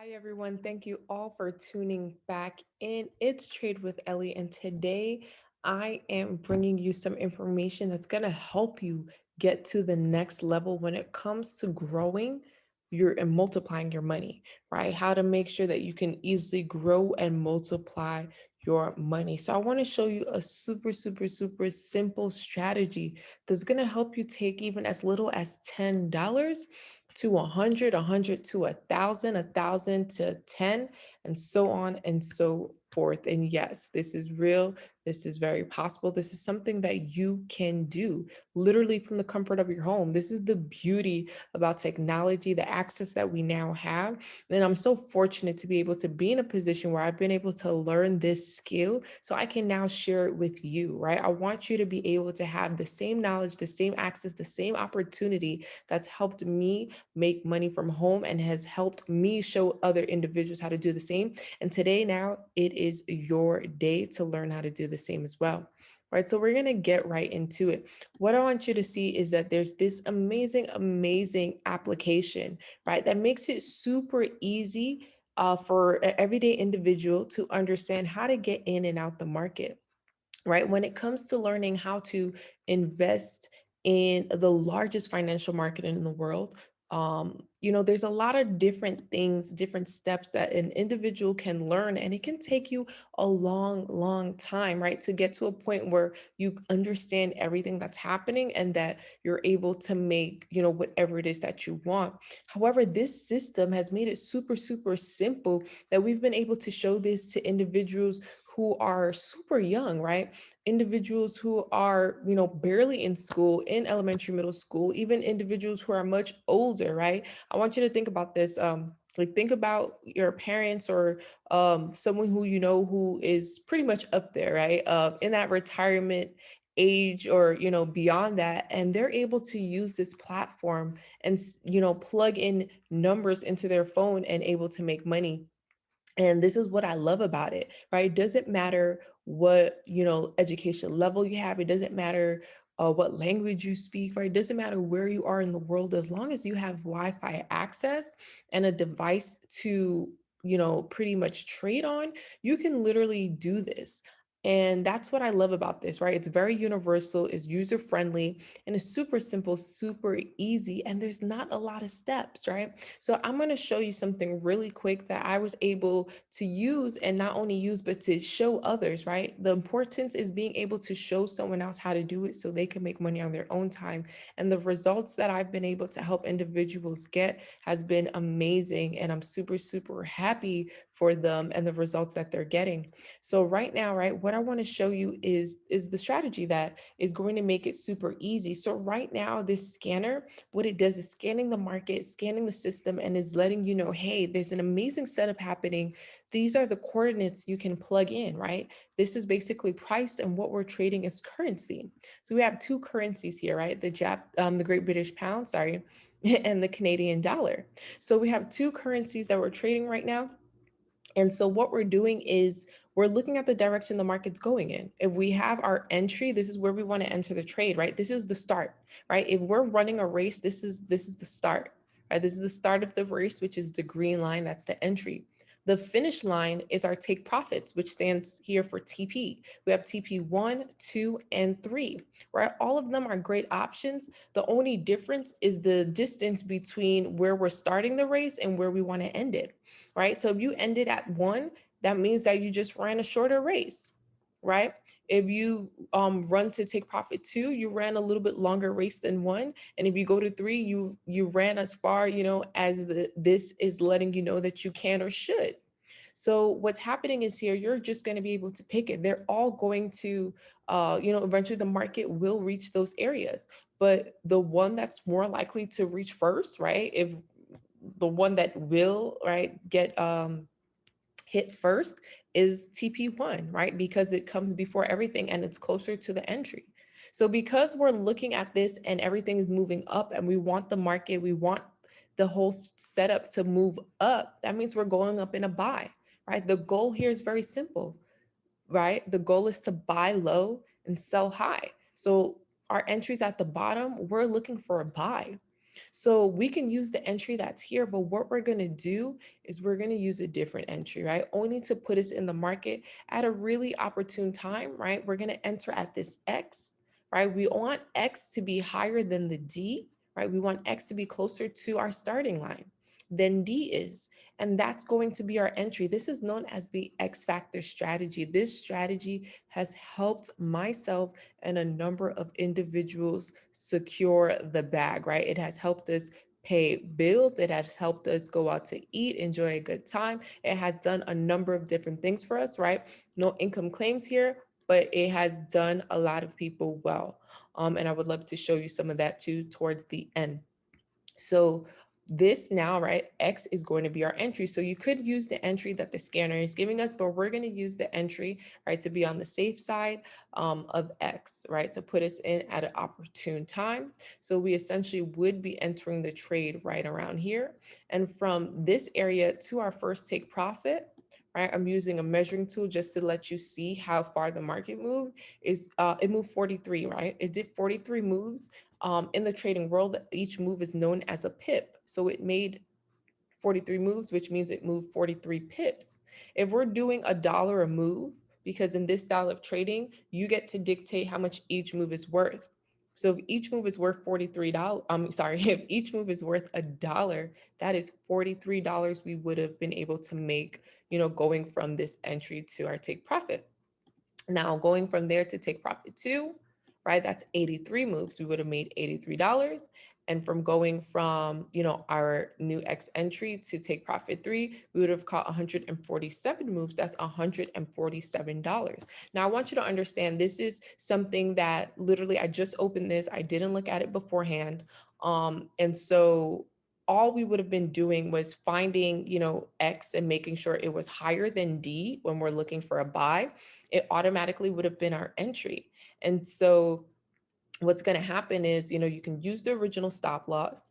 Hi, everyone. Thank you all for tuning back in. It's Trade with Ellie, and today I am bringing you some information that's going to help you get to the next level when it comes to growing your and multiplying your money, right? How to make sure that you can easily grow and multiply your money. So, I want to show you a super simple strategy that's going to help you take even as little as $10 to 100, 100 to 1,000, 1,000 to 10, and so on and so forth. And yes, this is real. This is very possible. This is something that you can do literally from the comfort of your home. This is the beauty about technology, the access that we now have. And I'm so fortunate to be able to be in a position where I've been able to learn this skill so I can now share it with you, right? I want you to be able to have the same knowledge, the same access, the same opportunity that's helped me make money from home and has helped me show other individuals how to do the same. And today, now, it is your day to learn how to do the same as well. Right, so we're going to get right into it. What I want you to see is that there's this amazing application, right, that makes it super easy for an everyday individual to understand how to get in and out the market, right? When it comes to learning how to invest in the largest financial market in the world, there's a lot of different things, different steps that an individual can learn, and it can take you a long time, right? To get to a point where you understand everything that's happening and that you're able to make, whatever it is that you want. However, this system has made it super simple that we've been able to show this to individuals who are super young, right? Individuals who are, barely in school, in elementary, middle school, even individuals who are much older, right? I want you to think about this. Like, think about your parents or someone who who is pretty much up there, right? In that retirement age or beyond that, and they're able to use this platform and plug in numbers into their phone and able to make money. And this is what I love about it, right? It doesn't matter what, education level you have. It doesn't matter what language you speak, right? It doesn't matter where you are in the world, as long as you have Wi-Fi access and a device to, pretty much trade on, you can literally do this. And that's what I love about this, right? It's very universal, it's user friendly, and it's super simple, super easy. And there's not a lot of steps, right? So I'm going to show you something really quick that I was able to use, and not only use, but to show others, right? The importance is being able to show someone else how to do it so they can make money on their own time. And the results that I've been able to help individuals get has been amazing. And I'm super happy for them and the results that they're getting. So right now, right, what I want to show you is the strategy that is going to make it super easy. So right now, this scanner, what it does is scanning the market, scanning the system, and is letting you know, hey, there's an amazing setup happening. These are the coordinates you can plug in, right? This is basically price, and what we're trading is currency. So we have two currencies here, right? The Great British Pound, sorry, and the Canadian dollar. So we have two currencies that we're trading right now. And so what we're doing is we're looking at the direction the market's going in. If we have our entry, this is where we want to enter the trade, right? This is the start, right? If we're running a race, this is the start, right? This is the start of the race, which is the green line, that's the entry. The finish line is our take profits, which stands here for TP. We have TP 1, 2, and 3, right? All of them are great options. The only difference is the distance between where we're starting the race and where we want to end it, right? So if you ended at 1, that means that you just ran a shorter race, right? If you run to take profit 2, you ran a little bit longer race than 1. And if you go to 3, you ran as far, as this is letting you know that you can or should. So what's happening is here, you're just going to be able to pick it. They're all going to, eventually the market will reach those areas. But the one that's more likely to reach first, right? If the one that will, right, get hit first is TP1, right? Because it comes before everything and it's closer to the entry. So because we're looking at this and everything is moving up and we want the market, we want the whole setup to move up, that means we're going up in a buy, right? The goal here is very simple, right? The goal is to buy low and sell high. So our entries at the bottom, we're looking for a buy. So we can use the entry that's here, but what we're going to do is we're going to use a different entry, right? Only to put us in the market at a really opportune time, right? We're going to enter at this X, right? We want X to be higher than the D, right? We want X to be closer to our starting line than D is. And that's going to be our entry. This is known as the X factor strategy. This strategy has helped myself and a number of individuals secure the bag, right? It has helped us pay bills. It has helped us go out to eat, enjoy a good time. It has done a number of different things for us, right? No income claims here, but it has done a lot of people well. And I would love to show you some of that too towards the end. So this now, right, X is going to be our entry. So you could use the entry that the scanner is giving us, but we're going to use the entry, right, to be on the safe side of X, right, to put us in at an opportune time. So we essentially would be entering the trade right around here. And from this area to our first take profit, right, I'm using a measuring tool just to let you see how far the market moved. It moved 43, right? It did 43 moves. In the trading world, each move is known as a pip. So it made 43 moves, which means it moved 43 pips. If we're doing $1 a move, because in this style of trading, you get to dictate how much each move is worth. So if each move is worth $43, I'm sorry, if each move is worth $1, that is $43 we would have been able to make, going from this entry to our take profit. Now, going from there to take profit two, right? That's 83 moves. We would have made $83. And from going from, our new X entry to take profit three, we would have caught 147 moves. That's $147. Now, I want you to understand this is something that literally I just opened this. I didn't look at it beforehand. And so all we would have been doing was finding, X and making sure it was higher than D when we're looking for a buy. It automatically would have been our entry. And so what's going to happen is, you can use the original stop loss,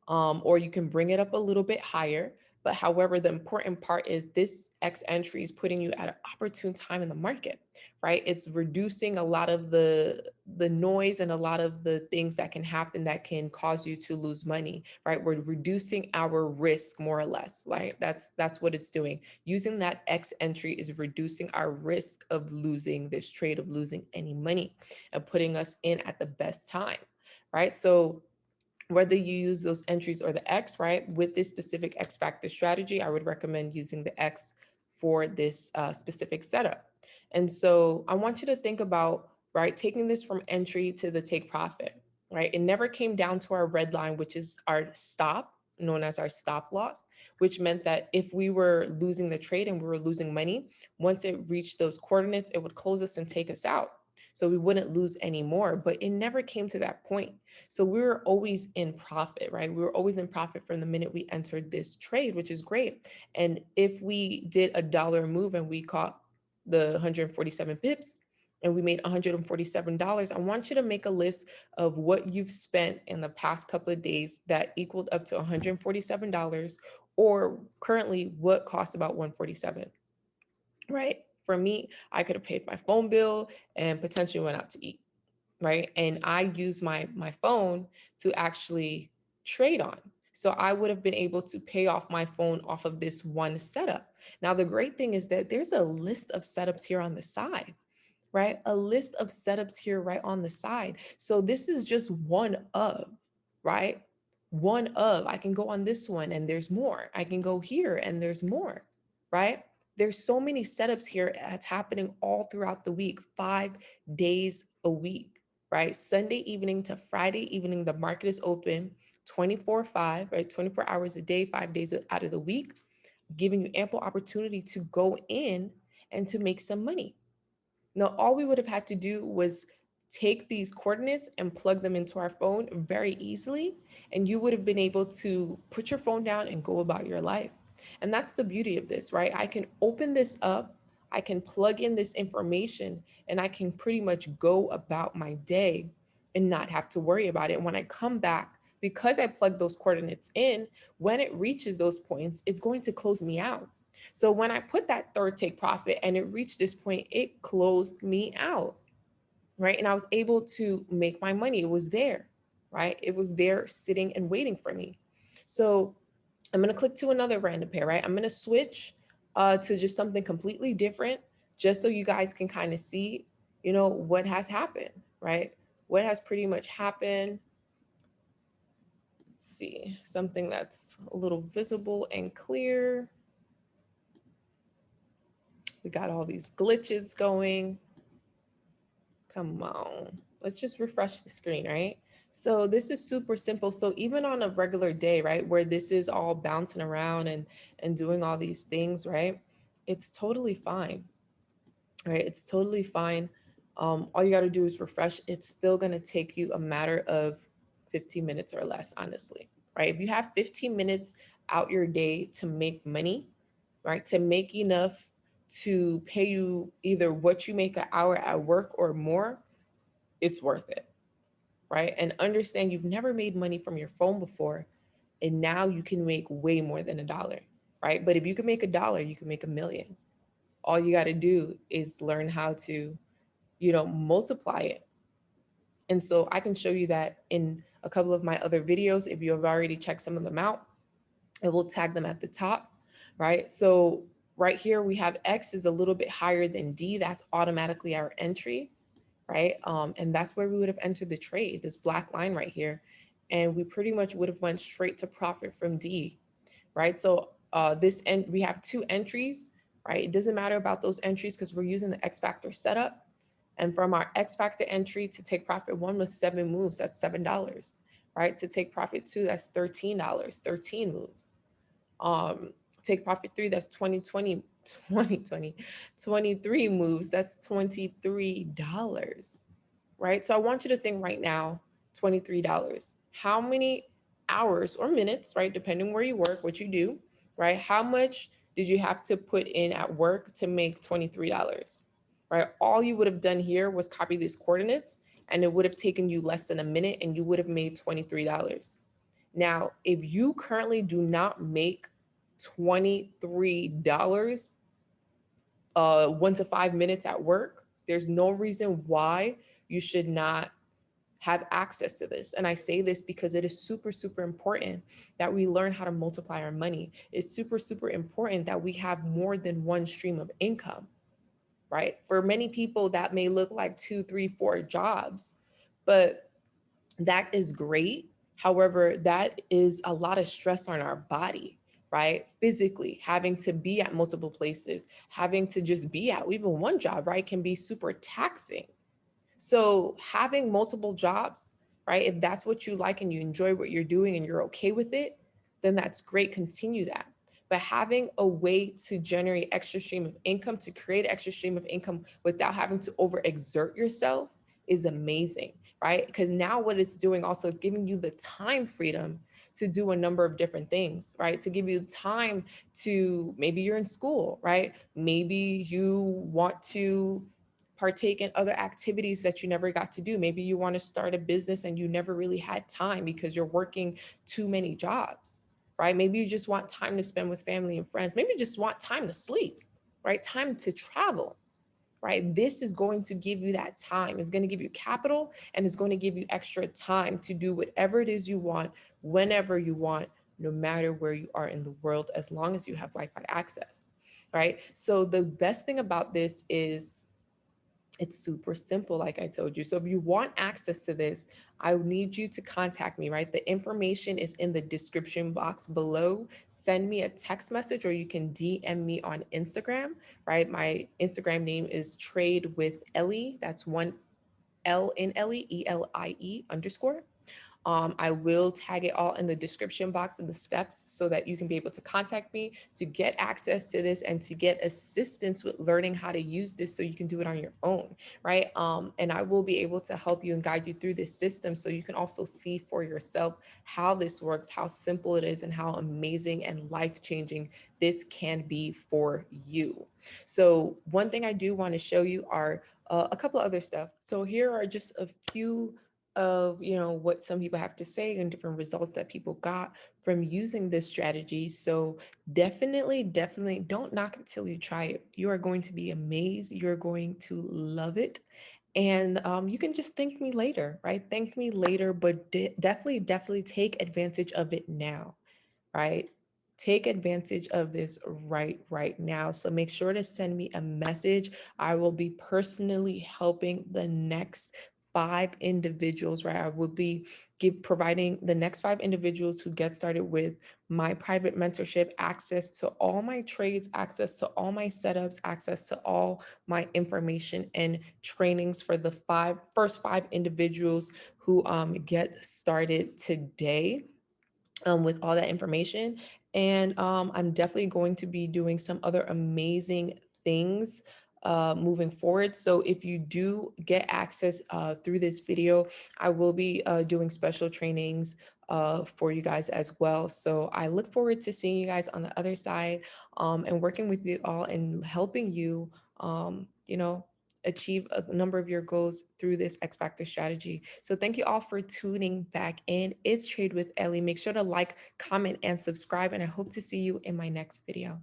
or you can bring it up a little bit higher. But however, the important part is this X entry is putting you at an opportune time in the market, right? It's reducing a lot of the noise and a lot of the things that can happen that can cause you to lose money, right? We're reducing our risk more or less, right? That's what it's doing. Using that X entry is reducing our risk of losing this trade, of losing any money, and putting us in at the best time, right? So whether you use those entries or the X, right, with this specific X factor strategy, I would recommend using the X for this specific setup. And so I want you to think about, right, taking this from entry to the take profit, right? It never came down to our red line, which is our stop, known as our stop loss, which meant that if we were losing the trade and we were losing money, once it reached those coordinates, it would close us and take us out. So we wouldn't lose any more, but it never came to that point. So we were always in profit, right? We were always in profit from the minute we entered this trade, which is great. And if we did $1 move and we caught the 147 pips and we made $147, I want you to make a list of what you've spent in the past couple of days that equaled up to $147, or currently what costs about 147, right? For me, I could have paid my phone bill and potentially went out to eat, right? And I use my phone to actually trade on. So I would have been able to pay off my phone off of this one setup. Now the great thing is that there's a list of setups here on the side, right? A list of setups here right on the side. So this is just one of, right? One of, I can go on this one and there's more. I can go here and there's more, right? There's so many setups here that's happening all throughout the week, 5 days a week, right? Sunday evening to Friday evening, the market is open 24/5, right? 24 hours a day, 5 days out of the week, giving you ample opportunity to go in and to make some money. Now, all we would have had to do was take these coordinates and plug them into our phone very easily, and you would have been able to put your phone down and go about your life. And that's the beauty of this, right? I can open this up, I can plug in this information, and I can pretty much go about my day and not have to worry about it. When I come back, because I plugged those coordinates in, when it reaches those points, it's going to close me out. So when I put that third take profit and it reached this point, it closed me out, right? And I was able to make my money. It was there, right? It was there sitting and waiting for me. So I'm going to click to another random pair, right? I'm going to switch to just something completely different, just so you guys can kind of see, what has happened, right? What has pretty much happened. Let's see, something that's a little visible and clear. We got all these glitches going. Come on. Let's just refresh the screen, right? So this is super simple. So even on a regular day, right, where this is all bouncing around and doing all these things, right? It's totally fine, right? It's totally fine. All you got to do is refresh. It's still going to take you a matter of 15 minutes or less, honestly, right? If you have 15 minutes out your day to make money, right, to make enough to pay you either what you make an hour at work or more, it's worth it, right? And understand you've never made money from your phone before, and now you can make way more than $1, right? But if you can make $1, you can make 1 million. All you got to do is learn how to, multiply it. And so I can show you that in a couple of my other videos. If you have already checked some of them out, I will tag them at the top, right? So right here we have X is a little bit higher than D. That's automatically our entry, right? And that's where we would have entered the trade, this black line right here. And we pretty much would have went straight to profit from D, right? So we have two entries, right? It doesn't matter about those entries because we're using the X factor setup. And from our X factor entry to take profit one was 7 moves, that's $7, right? To take profit two, that's $13, 13 moves. Take profit three, that's 23 moves, that's $23, right? So I want you to think right now, $23. How many hours or minutes, right? Depending where you work, what you do, right? How much did you have to put in at work to make $23, right? All you would have done here was copy these coordinates, and it would have taken you less than a minute and you would have made $23. Now, if you currently do not make $23 1 to 5 minutes at work, there's no reason why you should not have access to this. And I say this because it is super, super important that we learn how to multiply our money. It's super, super important that we have more than one stream of income, right? For many people, that may look like 2, 3, 4 jobs, but that is great. However, that is a lot of stress on our body, right? Physically, having to be at multiple places, having to just be at even one job, right, can be super taxing. So having multiple jobs, right? If that's what you like and you enjoy what you're doing and you're okay with it, then that's great. Continue that. But having a way to generate extra stream of income, to create extra stream of income without having to overexert yourself is amazing, right? Because now what it's doing also is giving you the time freedom to do a number of different things, right? To give you time to, maybe you're in school, right? Maybe you want to partake in other activities that you never got to do. Maybe you want to start a business and you never really had time because you're working too many jobs, right? Maybe you just want time to spend with family and friends. Maybe you just want time to sleep, right? Time to travel, right? This is going to give you that time. It's going to give you capital and it's going to give you extra time to do whatever it is you want, whenever you want, no matter where you are in the world, as long as you have Wi-Fi access, right? So the best thing about this is it's super simple, like I told you. So if you want access to this, I need you to contact me, right? The information is in the description box below. Send me a text message or you can DM me on Instagram, right? My Instagram name is Trade with Ellie. That's one L in Ellie, ELIE underscore. I will tag it all in the description box of the steps so that you can be able to contact me to get access to this and to get assistance with learning how to use this so you can do it on your own, right? And I will be able to help you and guide you through this system so you can also see for yourself how this works, how simple it is, and how amazing and life-changing this can be for you. So one thing I do want to show you are a couple of other stuff. So here are just a few of what some people have to say and different results that people got from using this strategy. So definitely don't knock it till you try it. You are going to be amazed. You're going to love it. And you can just thank me later, right? Thank me later, but definitely take advantage of it now, right? Take advantage of this right now. So make sure to send me a message. I will be personally helping the next five individuals, right? I will be providing the next five individuals who get started with my private mentorship access to all my trades, access to all my setups, access to all my information and trainings for the first five individuals who get started today with all that information. And I'm definitely going to be doing some other amazing things moving forward. So if you do get access through this video, I will be doing special trainings for you guys as well. So I look forward to seeing you guys on the other side and working with you all and helping you, achieve a number of your goals through this X Factor strategy. So thank you all for tuning back in. It's Trade with Ellie. Make sure to like, comment, and subscribe, and I hope to see you in my next video.